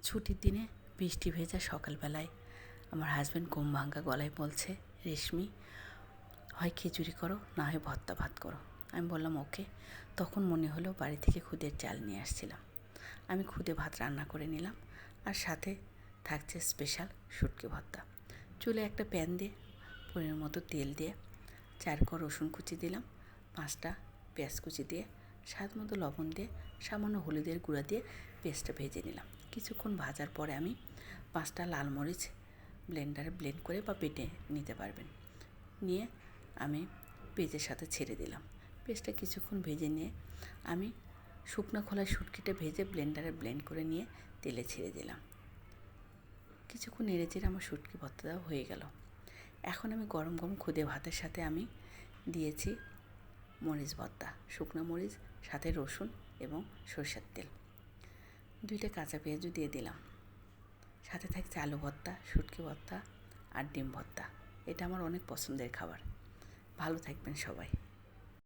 ছুটির দিনে বৃষ্টি ভেজা সকালবেলায় আমার হাজব্যান্ড ঘুম ভাঙা গলায় বলছে, রেশমি, হয় খিচুড়ি করো, না হয় ভর্তা ভাত করো। আমি বললাম ওকে। তখন মনে হলো বাড়ি থেকে খুদের চাল নিয়ে আসছিলাম। আমি খুদে ভাত রান্না করে নিলাম, আর সাথে থাকছে স্পেশাল শুটকি ভর্তা। চুলে একটা প্যান দিয়ে পরিমাণ মতো তেল দিয়ে 4 কোয়া রসুন কুচি দিলাম, 5টা পেঁয়াজ কুচি দিয়ে স্বাদ মতো লবণ দিয়ে সামান্য হলুদের গুঁড়া দিয়ে পেঁয়াজটা ভেজে নিলাম। কিছুক্ষণ ভাজার পরে আমি 5টা লাল মরিচ ব্লেন্ডারে ব্লেন্ড করে বা বেটে নিতে পারবেন, নিয়ে আমি পেঁয়াজের সাথে ছেড়ে দিলাম। পেঁয়াজটা কিছুক্ষণ ভেজে নিয়ে আমি শুকনো খোলায় শুটকিটা ভেজে ব্লেন্ডারে ব্লেন্ড করে নিয়ে তেলে ছেড়ে দিলাম। কিছুক্ষণ নেড়ে চেড়ে আমার শুটকি ভর্তাটাও হয়ে গেল। এখন আমি গরম গরম খুদে ভাতের সাথে আমি দিয়েছি মরিচ ভর্তা, শুকনো মরিচ, সাথে রসুন এবং সরষের তেল, 2টা কাঁচা পেঁয়াজও দিয়ে দিলাম। সাথে থাকছে আলু ভর্তা, শুটকি ভর্তা আর ডিম ভর্তা। এটা আমার অনেক পছন্দের খাবার। ভালো থাকবেন সবাই।